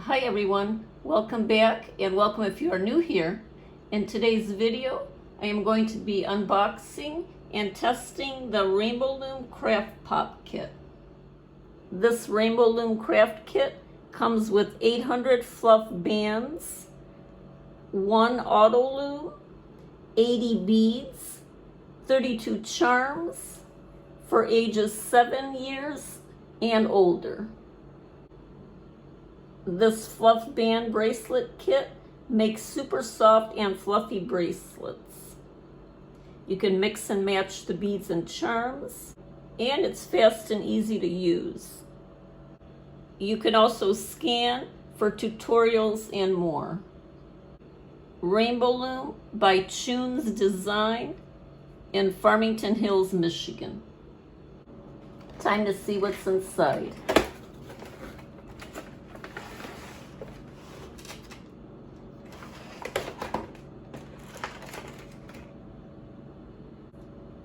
Hi everyone, welcome back and welcome if you are new here. In today's video, I am going to be unboxing and testing the Rainbow Loom Craft Pop Kit. This Rainbow Loom Craft Kit comes with 800 fluff bands, 1 auto loom, 80 beads, 32 charms for ages 7 years and older. This fluff band bracelet kit makes super soft and fluffy bracelets. You can mix and match the beads and charms, and it's fast and easy to use. You can also scan for tutorials and more. Rainbow Loom by Tunes Design in Farmington Hills, Michigan. Time to see what's inside.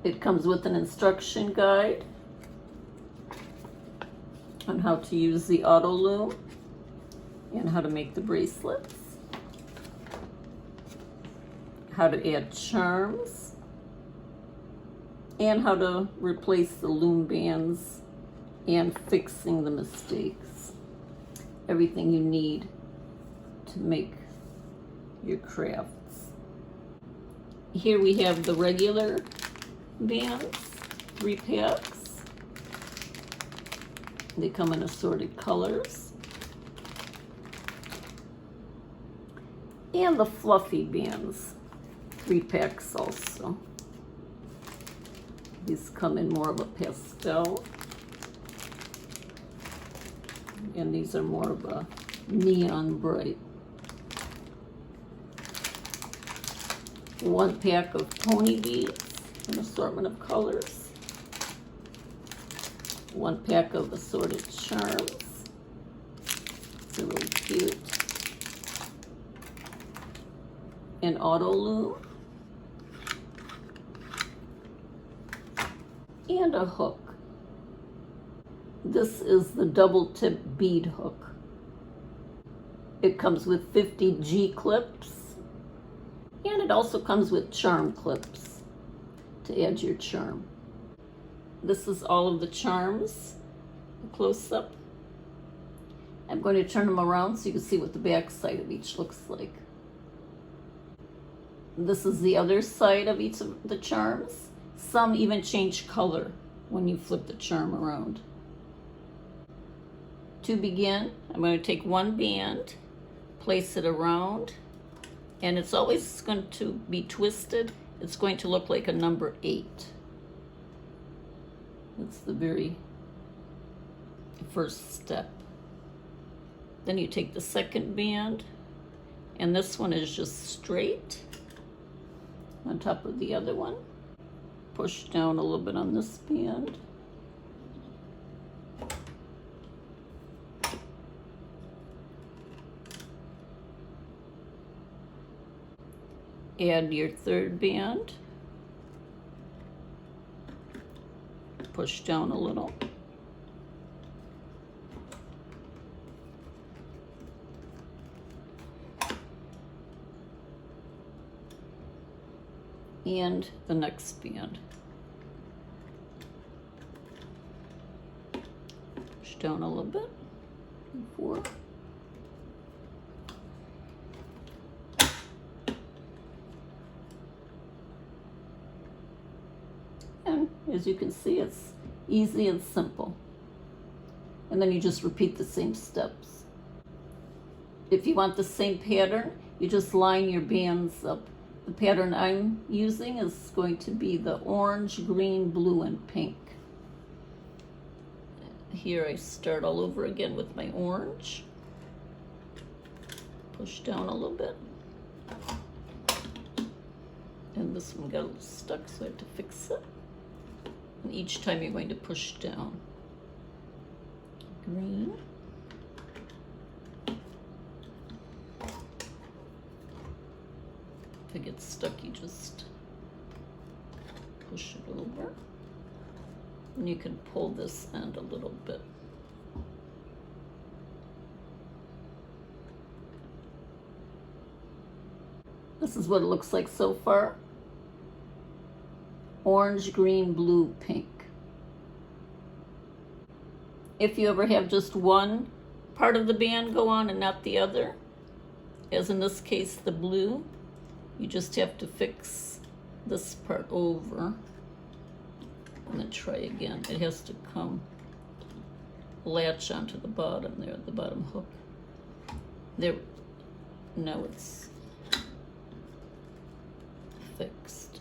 It comes with an instruction guide on how to use the auto loom and how to make the bracelets, how to add charms, and how to replace the loom bands and fixing the mistakes. Everything you need to make your crafts. Here we have the regular bands, 3 packs. They come in assorted colors. And the fluffy bands, 3 packs also. These come in more of a pastel. And these are more of a neon bright. 1 pack of pony beads, an assortment of colors. 1 pack of assorted charms. They're really cute. An auto loom. And a hook. This is the double tip bead hook. It comes with 50 G clips. And it also comes with charm clips to add your charm. This is all of the charms, a close-up. I'm going to turn them around so you can see what the back side of each looks like. This is the other side of each of the charms. Some even change color when you flip the charm around. To begin, I'm going to take 1 band, place it around, and it's always going to be twisted. It's going to look like a number 8. That's the very first step. Then you take the second band, and this one is just straight on top of the other one. Push down a little bit on this band. Add your third band. Push down a little. And the next band. Push down a little bit. 4. And as you can see, it's easy and simple. And then you just repeat the same steps. If you want the same pattern, you just line your bands up. The pattern I'm using is going to be the orange, green, blue, and pink. Here I start all over again with my orange. Push down a little bit. And this one got a little stuck, so I have to fix it. And each time you're going to push down. Green. If it gets stuck, you just push it over. And you can pull this end a little bit. This is what it looks like so far. Orange, green, blue, pink. If you ever have just one part of the band go on and not the other, as in this case the blue, you just have to fix this part over and then try again. It has to come latch onto the bottom there, the bottom hook. There, now it's fixed.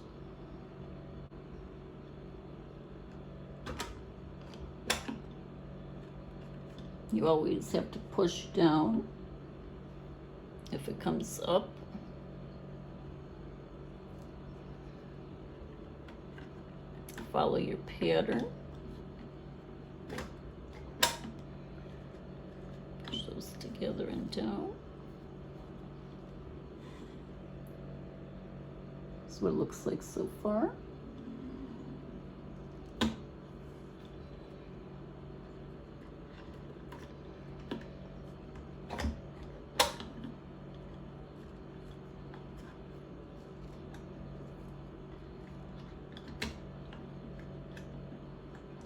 You always have to push down if it comes up. Follow your pattern. Push those together and down. That's what it looks like so far.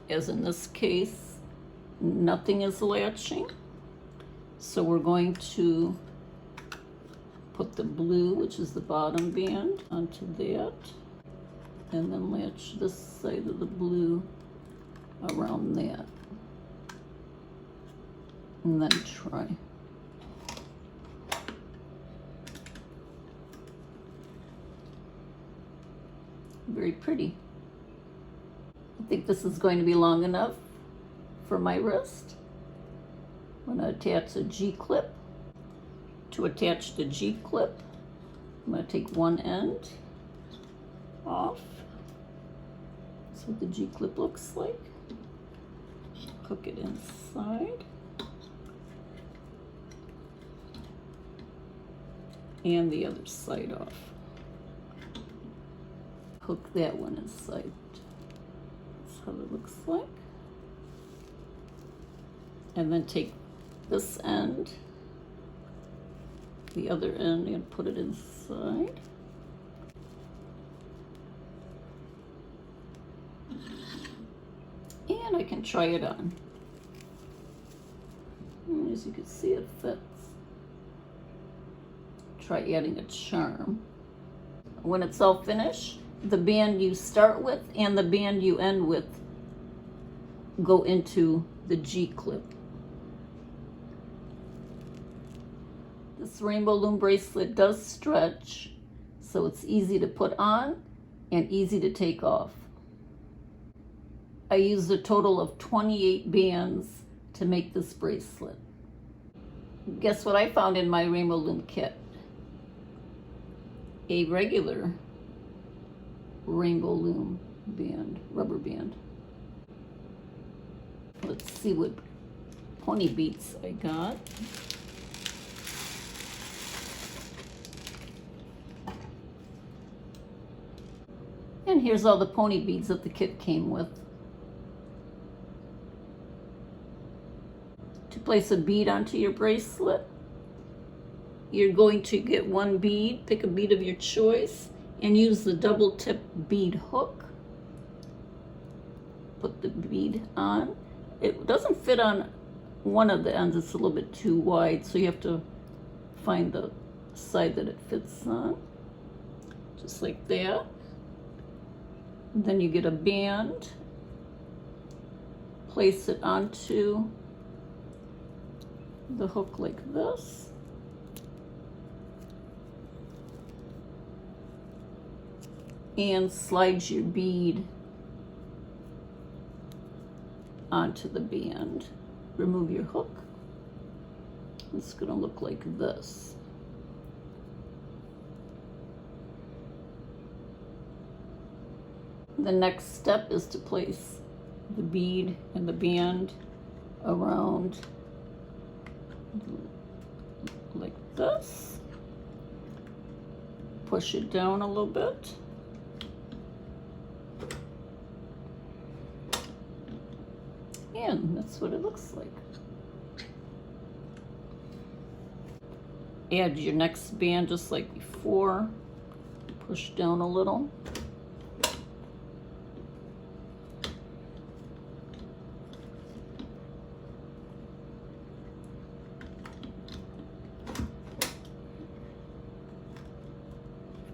As in this case, nothing is latching. So we're going to put the blue, which is the bottom band, onto that, and then latch this side of the blue around that. And then try. Very pretty. I think this is going to be long enough for my wrist. I'm going to attach a G-clip. To attach the G-clip, I'm going to take one end off. That's what the G-clip looks like. Hook it inside. And the other side off. Hook that one inside. How it looks like. And then take this end, the other end, and put it inside. And I can try it on. And as you can see, it fits. Try adding a charm. When it's all finished, the band you start with and the band you end with go into the G-clip. This Rainbow Loom bracelet does stretch, so it's easy to put on and easy to take off. I used a total of 28 bands to make this bracelet. Guess what I found in my Rainbow Loom kit? A regular Rainbow Loom band, rubber band. Let's see what pony beads I got. And here's all the pony beads that the kit came with. To place a bead onto your bracelet, you're going to get one bead, pick a bead of your choice, and use the double tip bead hook. Put the bead on. It doesn't fit on one of the ends, it's a little bit too wide, so you have to find the side that it fits on. Just like that. And then you get a band, place it onto the hook like this. And slide your bead onto the band. Remove your hook. It's going to look like this. The next step is to place the bead and the band around like this. Push it down a little bit. And that's what it looks like. Add your next band just like before. Push down a little.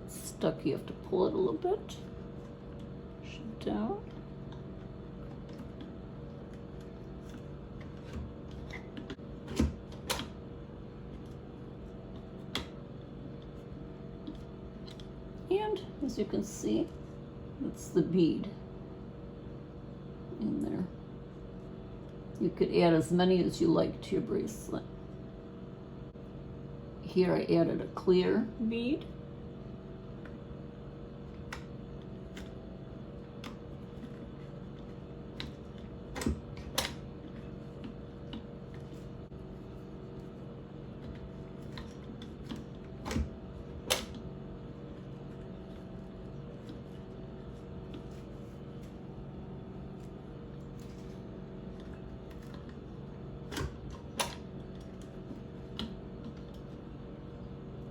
Stuck, you have to pull it a little bit. Push it down. And as you can see, that's the bead in there. You could add as many as you like to your bracelet. Here I added a clear bead.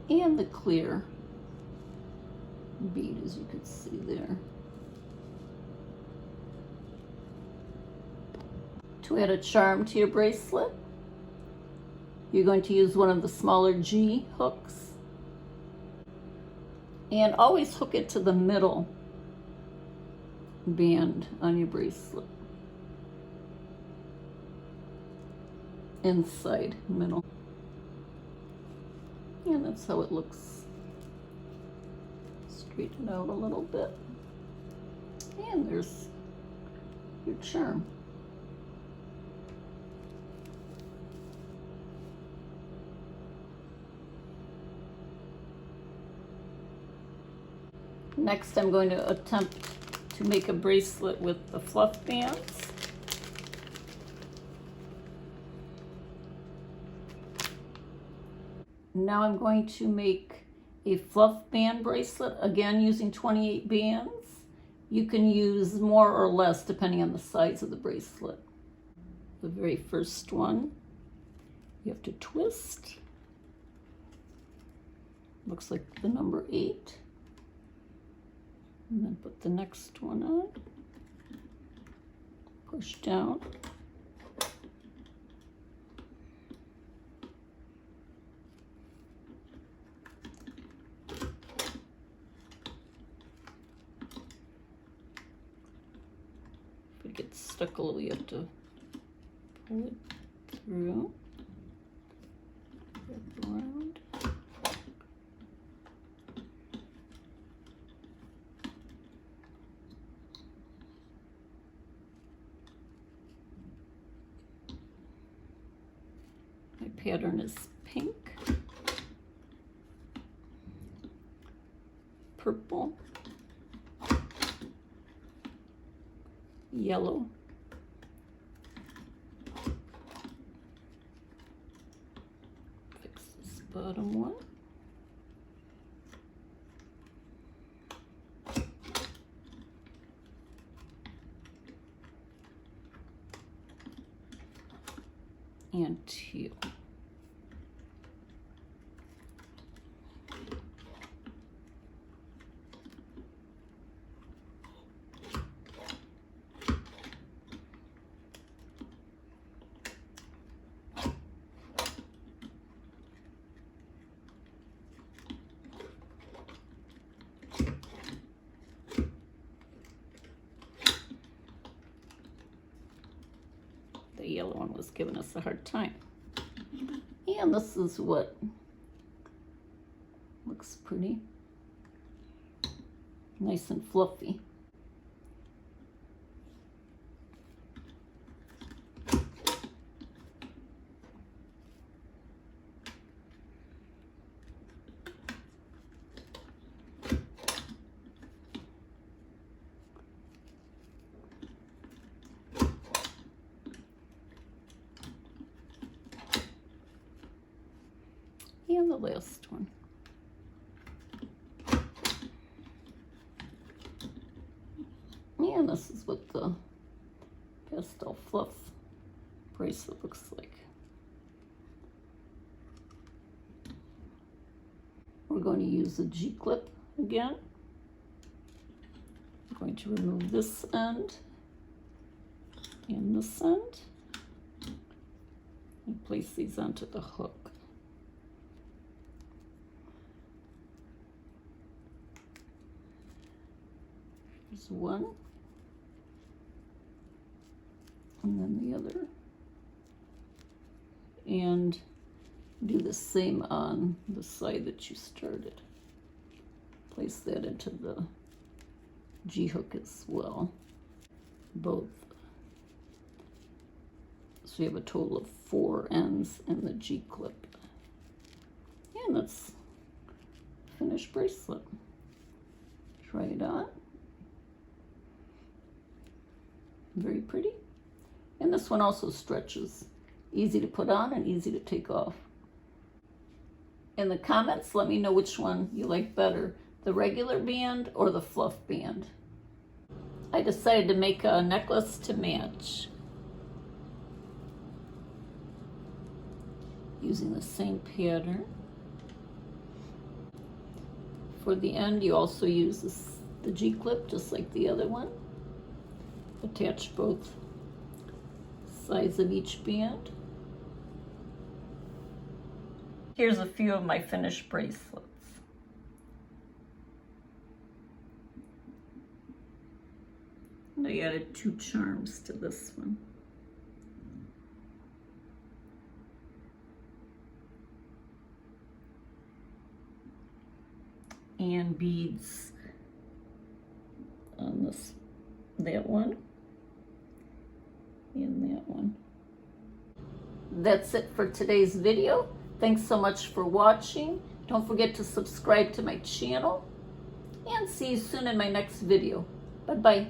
And the clear bead, as you can see there. To add a charm to your bracelet, you're going to use one of the smaller G hooks, and always hook it to the middle band on your bracelet. Inside, middle. And that's how it looks. Straighten out a little bit. And there's your charm. Next, I'm going to attempt to make a bracelet with the fluff bands. Now I'm going to make a fluff band bracelet, again using 28 bands. You can use more or less depending on the size of the bracelet. The very first one, you have to twist. Looks like the number 8. And then put the next one on. Push down. If it gets stuck a little, you have to pull it through. Wrap around. My pattern is pink, purple, yellow, fix this bottom one, and teal. The yellow one was giving us a hard time. And this is what looks pretty. Nice and fluffy. And the last one. And this is what the pastel fluff bracelet looks like. We're going to use the G-clip again. I'm going to remove this end and this end and place these onto the hook. There's one, and then the other, and do the same on the side that you started. Place that into the G-hook as well, both. So you have a total of 4 ends in the G-clip. And that's finished bracelet. Try it on. Very pretty. And this one also stretches. Easy to put on and easy to take off. In the comments, let me know which one you like better, the regular band or the fluff band. I decided to make a necklace to match, using the same pattern. For the end, you also use the G-clip, just like the other one. Attach both sides of each band. Here's a few of my finished bracelets. I added 2 charms to this one. And beads on that one and that one. That's it for today's video. Thanks so much for watching. Don't forget to subscribe to my channel, and see you soon in my next video. Bye-bye.